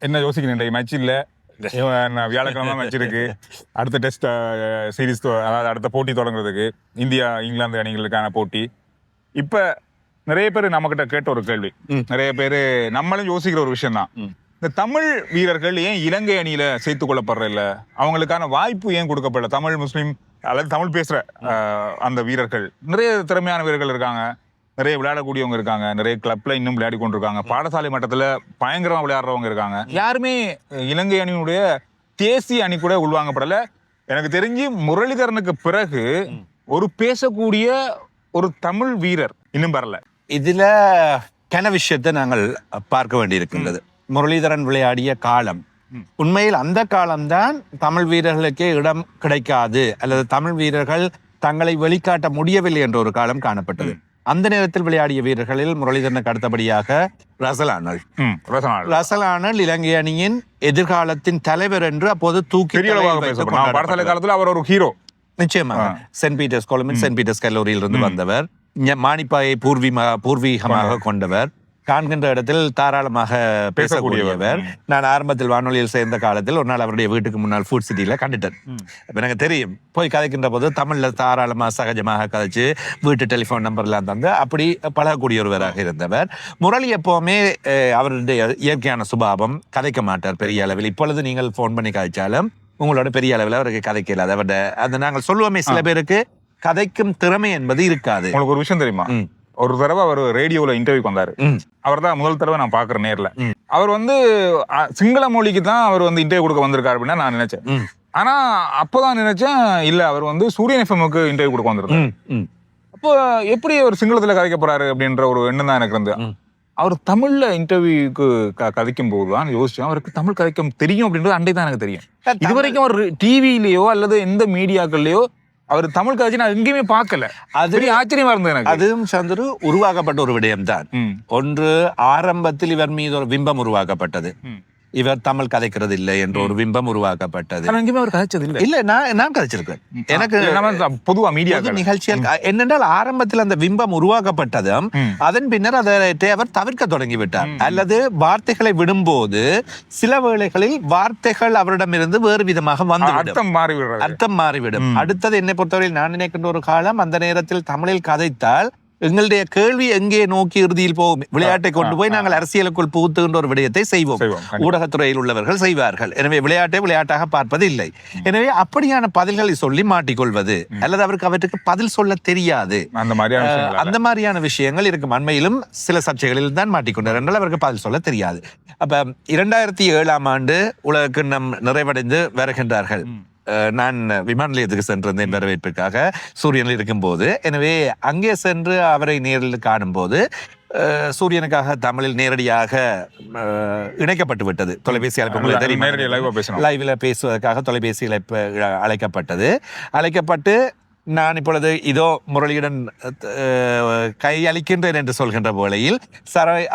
என்ன யோசிக்கிறேன், மேட்ச் இல்ல, வியாழக்கிழமை மேட்ச் இருக்கு, அடுத்த டெஸ்ட் சீரீஸ், அதாவது அடுத்த போட்டி தொடங்குறதுக்கு இந்தியா இங்கிலாந்து அணிகளுக்கான போட்டி. இப்ப நிறைய பேர் நம்ம கிட்ட கேட்ட ஒரு கேள்வி, நிறைய பேர் நம்மளும் யோசிக்கிற ஒரு விஷயம் தான், இந்த தமிழ் வீரர்கள் ஏன் இலங்கை அணியில சேர்த்துக் கொள்ளப்படுற இல்ல, அவங்களுக்கான வாய்ப்பு ஏன் கொடுக்கப்படல? தமிழ் முஸ்லீம் அல்லது தமிழ் பேசுற அந்த வீரர்கள், நிறைய திறமையான வீரர்கள் இருக்காங்க, நிறைய விளையாடக்கூடியவங்க இருக்காங்க, நிறைய கிளப்ல இன்னும் விளையாடி கொண்டிருக்காங்க, பாடசாலை மட்டத்துல பயங்கரமா விளையாடுறவங்க இருக்காங்க. யாருமே இலங்கை அணியினுடைய தேசிய அணி கூட உள்வாங்கப்படல. எனக்கு தெரிஞ்சு முரளிதரனுக்கு பிறகு ஒரு பேசக்கூடிய ஒரு தமிழ் வீரர் இன்னும் வரல. இதுல கன விஷயத்தை நாங்கள் பார்க்க வேண்டியிருக்கின்றது. முரளிதரன் விளையாடிய காலம், உண்மையில் அந்த காலம்தான் தமிழ் வீரர்களுக்கே இடம் கிடைக்காது அல்லது தமிழ் வீரர்கள் தங்களை வெளிக்காட்ட முடியவில்லை என்ற ஒரு காலம் காணப்பட்டது. அந்த நேரத்தில் விளையாடிய வீரர்களில் முரளிதரனுக்கு அடுத்தபடியாக ரசல் ஆர்னால்ட் இலங்கை அணியின் எதிர்காலத்தின் தலைவர் என்று அப்போது தூக்கி காலத்தில் அவர் ஒரு ஹீரோ. நிச்சயமாக சென்ட் பீட்டர்ஸ் கொலம்பின் சென்ட் பீட்டர்ஸ் கல்லூரியில் இருந்து வந்தவர், மானிப்பாயை பூர்வீகமாக கொண்டவர், காண்கின்ற இடத்தில் தாராளமாக பேசக்கூடியவர். நான் ஆரம்பத்தில் வானொலியில் சேர்ந்த காலத்தில் ஒரு நாள் அவருடைய வீட்டுக்கு முன்னால் ஃபுட் சிட்டியில கண்டுட்டேன். எனக்கு தெரியும், போய் கதைக்கின்ற போது தமிழ்ல தாராளமாக சகஜமாக கதைச்சு வீட்டு டெலிஃபோன் நம்பர்லாம் தந்து அப்படி பழகக்கூடிய ஒருவராக இருந்தவர். முரளி எப்பவுமே அவருடைய இயற்கையான சுபாவம், கதைக்க மாட்டார் பெரிய அளவில். இப்பொழுது நீங்கள் போன் பண்ணி கதைச்சாலும் உங்களோட பெரிய அளவில் அவருக்கு கதைக்கல. அதை நாங்கள் சொல்லுவோமே, சில பேருக்கு கதைக்கும் திறமை என்பது இருக்காது. உங்களுக்கு ஒரு விஷயம் தெரியுமா, ஒரு தடவை அவர் ரேடியோல இன்டர்வியூக்கு வந்தாரு. அவர் தான் முதல் தடவை நான் பாக்குறேன் நேர்ல. அவர் சிங்கள மொழிக்கு தான் அவர் இன்டர்வியூ கொடுக்க வந்திருக்காரு அப்படின்னு நான் நினைச்சேன். ஆனா அப்போதான் நினைச்சேன், இல்ல அவர் சூரியன் எஃப்எம்க்கு இன்டர்வியூ கொடுக்க வந்திருக்காரு. அப்போ எப்படி அவர் சிங்களத்துல கதைக்க போறாரு அப்படின்ற ஒரு எண்ணம் தான் எனக்கு இருந்து. அவர் தமிழ்ல இன்டர்வியூக்கு கதைக்கும் போதுதான் யோசிச்சேன், அவருக்கு தமிழ் கதைக்க தெரியும் அப்படின்றது அண்டை தான் எனக்கு தெரியும். இதுவரைக்கும் அவர் டிவிலயோ அல்லது எந்த மீடியாக்கள்லயோ அவர் தமிழ் கதைச்சு நான் எங்கேயுமே பார்க்கல. அது ஆச்சரியமா இருந்தது எனக்கு. அதுவும் சந்துரு உருவாக்கப்பட்ட ஒரு விடயம் தான். ஒன்று, ஆரம்பத்தில் இவர் மீது ஒரு பிம்பம் உருவாக்கப்பட்டது, இவர் தமிழ் கதைக்கிறது இல்லை என்ற ஒரு பிம்பம் உருவாக்கப்பட்டது. இல்ல, நான் கதைச்சிருக்கேன். எனக்கு பொதுவா மீடியா நிகழ்ச்சிகள் என்னென்றால் ஆரம்பத்தில் அந்த பிம்பம் உருவாக்கப்பட்டதும் அதன் பின்னர் அதை அவர் தவிர்க்க தொடங்கிவிட்டார். அல்லது வார்த்தைகளை விடும்போது சில வேளைகளில் வார்த்தைகள் அவரிடமிருந்து வேறு விதமாக வந்து அர்த்தம் மாறிவிடும். அடுத்தது என்னை பொறுத்தவரையில் நான் நினைக்கின்ற ஒரு காலம், அந்த நேரத்தில் தமிழில் கதைத்தால் எங்களுடைய கேள்வி எங்கே நோக்கி இறுதியில் போகும், விளையாட்டை கொண்டு போய் நாங்கள் அரசியலுக்குள் புகுத்துகின்ற ஒரு விடயத்தை செய்வோம். ஊடகத்துறையில் உள்ளவர்கள் செய்வார்கள். எனவே விளையாட்டை விளையாட்டாக பார்ப்பது இல்லை. எனவே அப்படியான பதில்களை சொல்லி மாட்டிக்கொள்வது அல்லது அவருக்கு அவற்றுக்கு பதில் சொல்ல தெரியாது, அந்த மாதிரியான விஷயங்கள் இருக்கும். அண்மையிலும் சில சர்ச்சைகளில் தான் மாட்டிக்கொண்டார் என்றால் அவருக்கு பதில் சொல்ல தெரியாது. அப்ப 2007 உலக கிண்ணம் நிறைவடைந்து வருகின்றார்கள். நான் விமான நிலையத்துக்கு சென்றிருந்தேன் வரவேற்பிற்காக சூரியனில் இருக்கும்போது. எனவே அங்கே சென்று அவரை நேரில் காணும் போது சூரியனுக்காக தமிழில் நேரடியாக இணைக்கப்பட்டு விட்டது தொலைபேசி அழைப்பு. லைவ்ல பேசுவதற்காக தொலைபேசி அழைப்பு அழைக்கப்பட்டு நான் இப்பொழுது இதோ முரளியுடன் கையளிக்கின்றேன் என்று சொல்கின்ற வேளையில்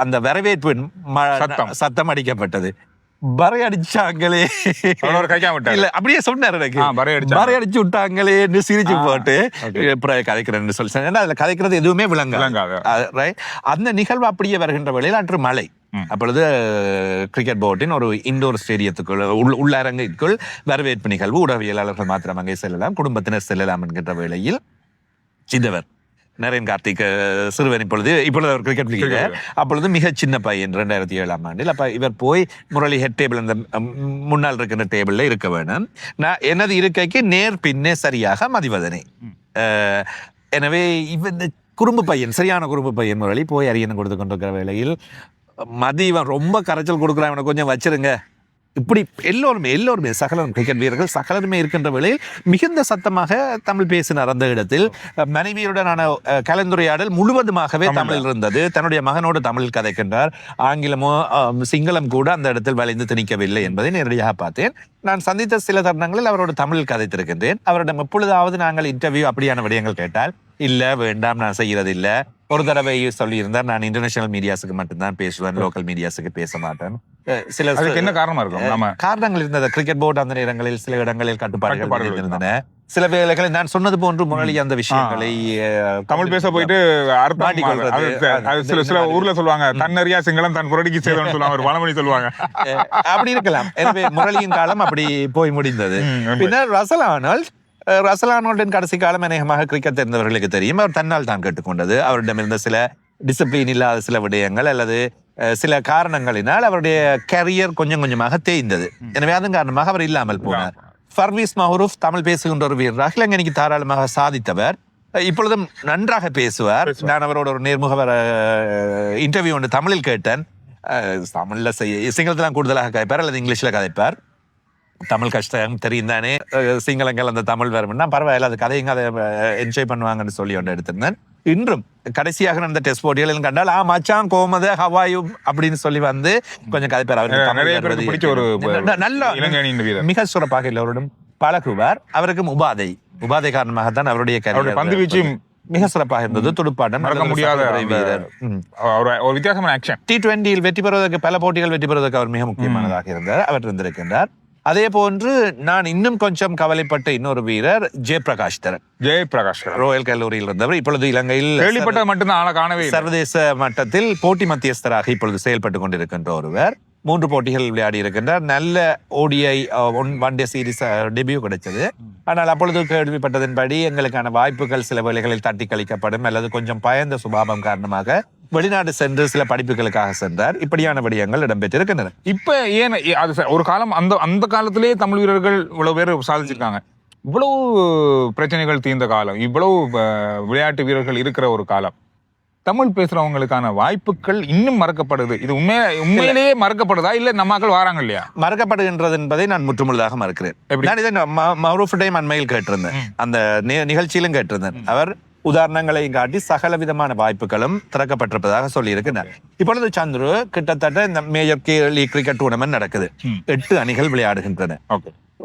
அந்த வரவேற்பின் சத்தம் அடிக்கப்பட்டது. பறை அடிச்சாங்களே, இல்ல அப்படியே சொன்னார் எனக்கு, பறை அடிச்சு விட்டாங்களே சிரிச்சு போட்டு கதைக்கிறேன்னு சொல்லி. அதுல கதைக்கிறது எதுவுமே விளங்காது. அந்த நிகழ்வு அப்படியே வருகின்ற வேளையில் அன்று மழை. அப்பொழுது கிரிக்கெட் போர்டின் ஒரு இண்டோர் ஸ்டேடியத்துக்குள் உள்ளரங்கிற்குள் வரவேற்பு நிகழ்வு. ஊடகவியலாளர்கள் மாத்திரம் அங்கே செல்லலாம், குடும்பத்தினர் செல்லலாம் என்கின்ற வேளையில் சின்னவர் நரேன் கார்த்திக் சிறுவன் இப்பொழுது அவர் கிரிக்கெட் பிளேயர். அப்பொழுது மிக சின்ன பையன் 2007 அப்ப இவர் போய் முரளி ஹெட் டேபிள் அந்த முன்னால் இருக்கின்ற டேபிள்ல இருக்க வேணும். நான் எனது இருக்கைக்கு நேர் பின்னே சரியாக மதிவதனை. எனவே இந்த குறும்பு பையன், சரியான குறும்பு பையன் முரளி போய் அரியணை கொடுத்து கொண்டிருக்கிற வேளையில் மதிவன் ரொம்ப கரைச்சல் கொடுக்குறான், இவனை கொஞ்சம் வச்சிருங்க. இப்படி எல்லோருமே சகலரும் கிரிக்கெட் வீரர்கள் சகலருமே இருக்கின்ற வேளையில் மிகுந்த சத்தமாக தமிழ் பேசினார். அந்த இடத்தில் மனைவியுடனான கலந்துரையாடல் முழுவதுமாகவே தமிழில் இருந்தது. தன்னுடைய மகனோடு தமிழில் கதைக்கின்றார். ஆங்கிலமோ சிங்களம் கூட அந்த இடத்தில் வளைந்து திணிக்கவில்லை என்பதை நேரடியாக பார்த்தேன். நான் சந்தித்த சில தருணங்களில் அவரோட தமிழில் கதைத்திருக்கின்றேன். அவரிடம் எப்பொழுதாவது நாங்கள் இன்டர்வியூ அப்படியான விடயங்கள் கேட்டால் இல்ல வேண்டாம் நான் செய்யறது இல்ல. ஒரு தடவை சொல்லியிருந்தார், நான் இன்டர்நேஷனல் மீடியாஸுக்கு மட்டும்தான் பேசுவேன், லோக்கல் மீடியாஸுக்கு பேச மாட்டேன். சில என்ன காரணமா இருக்கும்? நம்ம காரணங்கள் இருந்தது. கிரிக்கெட் போர்டு அந்த நேரங்களில் சில இடங்களில் கட்டுப்பாடுகள் இருந்தன. சில வேளைகளில் நான் சொன்னது போன்று முரளி அந்த விஷயங்களை தமிழ் பேச போயிட்டு சில ஊர்ல சொல்லுவாங்க, தன்னறியா சிங்களம் தன் புரடிக்கு சேதம்னு சொல்லுவாங்க, ஒரு பழமொழி சொல்லுவாங்க. அப்படி இருக்கலாம். எனவே முரளியின் காலம் அப்படி போய் முடிந்தது. பின்னர் ரசல் ஆர்னால்டின் கடைசி காலம் அநேகமாக கிரிக்கெட் தெரிந்தவர்களுக்கு தெரியும். அவர் தன்னால் தான் கேட்டுக்கொண்டது. அவரிடமிருந்த சில டிசிப்ளின் இல்லாத சில விடயங்கள் அல்லது சில காரணங்களினால் அவருடைய கரியர் கொஞ்சம் கொஞ்சமாக தேய்ந்தது. எனவே அதன் காரணமாக அவர் இல்லாமல் போனார். பர்வீஸ் மஹ்ரூப் தமிழ் பேசுகின்ற ஒரு வீரராக இலங்கைக்கு தாராளமாக சாதித்தவர். இப்பொழுதும் நன்றாக பேசுவார். நான் அவரோட ஒரு நேர்முக இன்டர்வியூ ஒன்று தமிழில் கேட்டேன். தமிழ்ல சிங்களத்தில் கூடுதலாக கதைப்பார் அல்லது இங்கிலீஷ்ல கதைப்பார். தமிழ் கஷ்டம் தெரியும் தானே, சிங்களங்கள் அந்த தமிழ் வரும்னா பரவாயில்ல, அது கதையுங்க, அதை என்ஜாய் பண்ணுவாங்கன்னு சொல்லி ஒன்று எடுத்திருந்தேன். இன்றும் கடைசியாக நடந்த டெஸ்ட் போட்டிகள் கண்டால் மச்சான் கோமத ஹவாயும் அப்படின்னு சொல்லி வந்து கொஞ்சம் கதைப்பார். அவர் நல்ல மிக சிறப்பாக எல்லோருடன் பழகுவார். அவருக்கும் உபாதை காரணமாகத்தான் அவருடைய பந்து வீச்சு மிக சிறப்பாக இருந்தது. துடுப்பாட்டம் மறக்க முடியாத வீரர். ஒரு வித்தியாசமான ஆக்ஷன். T20 வெற்றி பெறுவதற்கு, பல போட்டிகள் வெற்றி பெறுவதற்கு அவர் மிக முக்கியமானதாக இருந்தார். அவர் இருந்திருக்கின்றார். அதே போன்று நான் இன்னும் கொஞ்சம் கவலைப்பட்ட இன்னொரு வீரர் ஜெயபிரகாஷ் தரன். ரோயல் கல்லூரியில் இருந்தவர். இப்பொழுது இலங்கையில் கேள்விப்பட்ட மட்டும்தான் காணவே சர்வதேச மட்டத்தில் போட்டி மத்தியஸ்தராக இப்பொழுது செயல்பட்டு கொண்டிருக்கின்ற ஒருவர். 3 போட்டிகள் விளையாடி இருக்கின்றார். நல்ல ODI one day series debut கிடைச்சது. ஆனால் அப்பொழுது கேள்விப்பட்டதன்படி எங்களுக்கான வாய்ப்புகள் சில வேளைகளில் தட்டி கழிக்கப்படும் அல்லது கொஞ்சம் பயந்த சுபாவம் காரணமாக வெளிநாடு சென்று சில படிப்புகளுக்காக சென்றார். இப்படியான விடயங்கள் இடம்பெற்றிருக்கின்றன. இப்ப ஏன் அது ஒரு காலம், அந்த காலத்திலேயே தமிழ் வீரர்கள் இவ்வளவு பேர் சாதிச்சிருக்காங்க. இவ்வளவு பிரச்சனைகள் தீர்ந்த காலம், இவ்வளவு விளையாட்டு வீரர்கள் இருக்கிற ஒரு காலம், தமிழ் பேசுறவங்களுக்கான வாய்ப்புகள் இன்னும் மறக்கப்படுது. இது உண்மையிலேயே மறக்கப்படுதா இல்ல நம்மாக்கள் வாராங்க இல்லையா? மறக்கப்படுகின்றது என்பதை நான் முற்றுமுழுதாக மறுக்கிறேன். நான் இதை மஹ்ரூஃபிடையும் அண்மையில் கேட்டிருந்தேன், அந்த நிகழ்ச்சியிலும் கேட்டிருந்தேன். அவர் உதாரணங்களை காட்டி சகல விதமான வாய்ப்புகளும் திறக்கப்பட்டிருப்பதாக சொல்லி இருக்கிறார். இப்பொழுது சந்துரு கிட்டத்தட்ட இந்த மேஜர் லீக் கிரிக்கெட் டூர்னமெண்ட் நடக்குது. 8 அணிகள் விளையாடுகின்றன.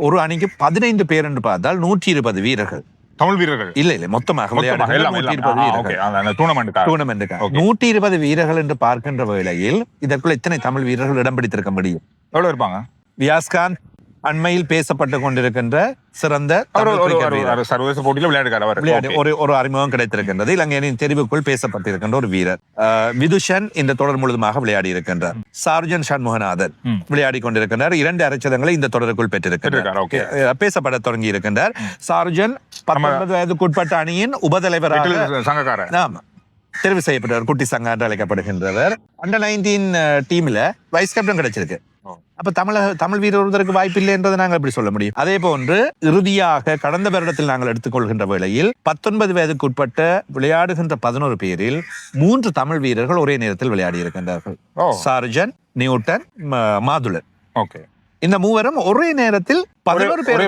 ஒரு அணிக்கு 15 பேர் என்று பார்த்தால் 120 வீரர்கள். தமிழ் வீரர்கள் இல்ல மொத்தமாக 120 வீரர்கள் என்று பார்க்கின்ற வேளையில் இதற்குள் எத்தனை தமிழ் வீரர்கள் இடம் பிடித்திருக்க முடியும்? எவ்வளவு இருப்பாங்க? வியாஸ்கான் அண்மையில் பேசப்பட்டு கொண்டிருக்கின்ற சிறந்த சர்வதேச போட்டியில் விளையாடுகிறார். ஒரு அறிமுகம் கிடைத்திருக்கின்றது. இலங்கையின் தெரிவுக்குள் பேசப்பட்டிருக்கின்ற ஒரு வீரர். விதுஷன் இந்த தொடர் முழுவதுமாக விளையாடி இருக்கின்றார். சார்ஜன் சண்முகநாதன் விளையாடி கொண்டிருக்கின்றார். 2 அரைச்சதங்களை இந்த தொடருக்குள் பெற்றிருக்கின்றார். பேசப்பட தொடங்கி இருக்கின்றார். சார்ஜன் 19 வயதுக்குட்பட்ட அணியின் உபதலைவராக தெரிவு செய்யப்பட்டவர். குட்டி சங்கா என்று அழைக்கப்படுகின்றவர். அண்டர் 19 டீம்ல வைஸ் கேப்டன் கிடைச்சிருக்கு. அப்ப தமிழ் வீரர் ஒருவருக்கு வாய்ப்பு இல்லை என்றதை நாங்கள் எப்படி சொல்ல முடியும்? அதே போன்று இறுதியாக கடந்த வருடத்தில் நாங்கள் எடுத்துக்கொள்கின்ற வேளையில் 19 வயதுக்கு உட்பட்ட விளையாடுகின்ற 11 பேரில் 3 தமிழ் வீரர்கள் ஒரே நேரத்தில் விளையாடி இருக்கின்றார்கள். சார்ஜன், நியூட்டன், மாதுளன். இந்த மூவரும் ஒரே நேரத்தில் 11 பேர்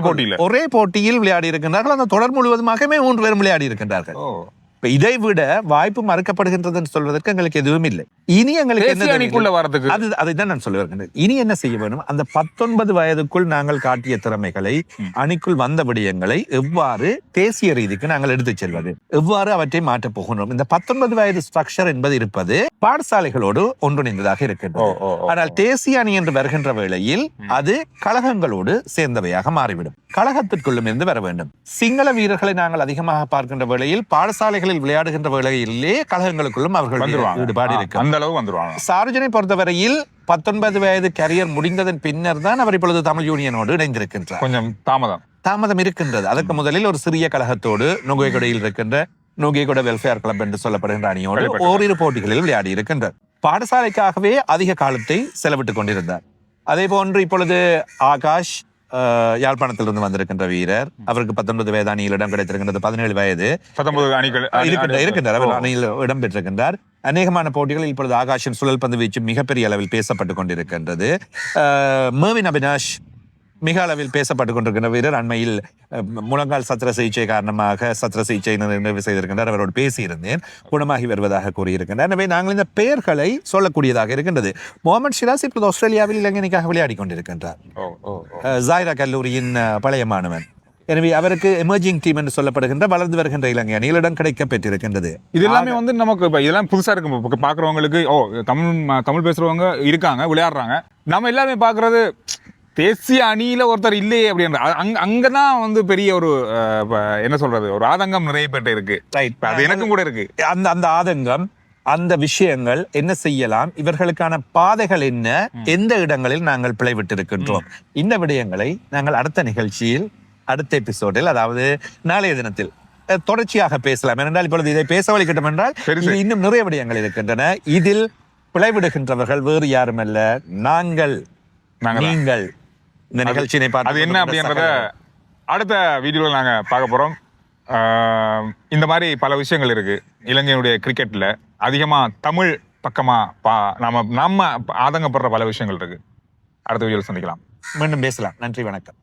ஒரே போட்டியில் விளையாடி இருக்கின்றார்கள். அந்த தொடர் முழுவதுமாகவே 3 பேரும் விளையாடி இருக்கின்றார்கள். இப்ப இதை விட வாய்ப்பு மறுக்கப்படுகின்றது சொல்வதற்கு எங்களுக்கு எதுவும் இல்லை. இனி எங்களுக்கு அதைதான் நான் சொல்ல வருகிறேன். இனி என்ன செய்ய வேண்டும்? அந்த 19 வயதுக்குள் நாங்கள் காட்டிய திறமைகளை, அணிக்குள் வந்த விடயங்களை எவ்வாறு தேசிய ரீதிக்கு நாங்கள் எடுத்துச் செல்வது, எவ்வாறு அவற்றை மாற்றப் போகின்றோம். இந்த 19 வயது ஸ்ட்ரக்சர் என்பது இருப்பது பாடசாலைகளோடு ஒன்றிணைந்ததாக இருக்கின்றது. ஆனால் தேசிய அணி என்று வருகின்ற வேளையில் அது கழகங்களோடு சேர்ந்தவையாக மாறிவிடும். கழகத்திற்குள்ளும் இருந்து வர வேண்டும். சிங்கள வீரர்களை நாங்கள் அதிகமாக பார்க்கின்ற வேளையில் பாடசாலைகளில் விளையாடுகின்ற வேளையிலே கழகங்களுக்குள்ளும் அவர்கள் ஈடுபாடு இருக்கு. சார்ஜனை பொறுத்தவரையில் 19 வயது கரியர் முடிந்ததன் பின்னர் தான் அவர் இப்பொழுது தமிழ் யூனியனோடு இணைந்திருக்கின்றார். கொஞ்சம் தாமதம் இருக்கின்றது. அதற்கு முதலில் ஒரு சிறிய கழகத்தோடு நுகைகொடையில் இருக்கின்ற நுகைகொடை வெல்ஃபேர் கிளப் என்று சொல்லப்படுகின்ற அணியோடு ஓரிரு போட்டிகளில் விளையாடி இருக்கின்றார். பாடசாலைக்காகவே அதிக காலத்தை செலவிட்டுக் கொண்டிருந்தார். அதே போன்று இப்பொழுது ஆகாஷ் யாழ்ப்பாணத்திலிருந்து வந்திருக்கின்ற வீரர். அவருக்கு 19 வயது அணியில் இடம் கிடைத்திருக்கின்றது. 17 வயது 19 அணிகள் இருக்கின்றார். அவர் அணியில் இடம் பெற்றிருக்கின்றார். அநேகமான போட்டிகளில் இப்பொழுது ஆகாஷின் சுழல் பந்து வீச்சு மிகப்பெரிய அளவில் பேசப்பட்டுக் கொண்டிருக்கின்றது. மேவின் அபினாஷ் மிக அளவில் பேசப்பட்டுக் கொண்டிருக்கின்ற வீரர். அண்மையில் முழங்கால் சத்திர சிகிச்சை காரணமாக சத்திர சிகிச்சை நிறைவு செய்திருக்கின்றார். அவரோடு பேசியிருந்தேன், குணமாகி வருவதாக கூறியிருக்கின்றார். எனவே நாங்கள் இந்த பெயர்களை சொல்லக்கூடியதாக இருக்கின்றது. முகமது ஷிராஸ் இப்போது ஆஸ்திரேலியாவில் இலங்கைக்காக விளையாடி கொண்டிருக்கின்றார். ஜாயிரா கல்லூரியின் பழைய மாணவன். எனவே அவருக்கு எமர்ஜிங் டீம் என்று சொல்லப்படுகின்ற வளர்ந்து வருகின்ற இலங்கை அணிகளிடம் கிடைக்க பெற்றிருக்கின்றது. இது எல்லாமே வந்து நமக்கு இப்ப இதெல்லாம் புதுசா இருக்கு. இப்ப பாக்குறவங்களுக்கு தமிழ் பேசுறவங்க இருக்காங்க, விளையாடுறாங்க. நம்ம எல்லாமே பாக்குறது தேசிய அணியில ஒருத்தர் இல்லையே அப்படின்ற அங்கதான் வந்து பெரிய ஒரு என்ன சொல்றது, ஒரு ஆதங்கம் நிறைய பேர்ட்ட இருக்கு. அது எனக்கும் கூட இருக்கு. அந்த ஆதங்கம், அந்த விஷயங்கள் என்ன செய்யலாம், இவர்களுக்கான பாதைகள் என்ன, எந்த இடங்களில் நாங்கள் பிழைவிட்டு இருக்கின்றோம், இந்த விடயங்களை நாங்கள் அடுத்த நிகழ்ச்சியில், அடுத்த எபிசோடில், அதாவது நாளைய தினத்தில் தொடர்ச்சியாக பேசலாம். ஏனென்றால் இப்பொழுது இதை பேச வலிக்கட்டும் என்றால் இன்னும் நிறைய விடயங்கள் இருக்கின்றன. இதில் பிழைவிடுகின்றவர்கள் வேறு யாரும் அல்ல, நீங்கள் இந்த நிகழ்ச்சியை பார்த்து அது என்ன அப்படின்றத அடுத்த வீடியோவில் நாங்க பார்க்க போறோம். இந்த மாதிரி பல விஷயங்கள் இருக்கு இலங்கையினுடைய கிரிக்கெட்ல. அதிகமா தமிழ் பக்கமா நம்ம ஆதங்கப்படுற பல விஷயங்கள் இருக்கு. அடுத்த வீடியோவில் சந்திக்கலாம், மீண்டும் பேசலாம். நன்றி, வணக்கம்.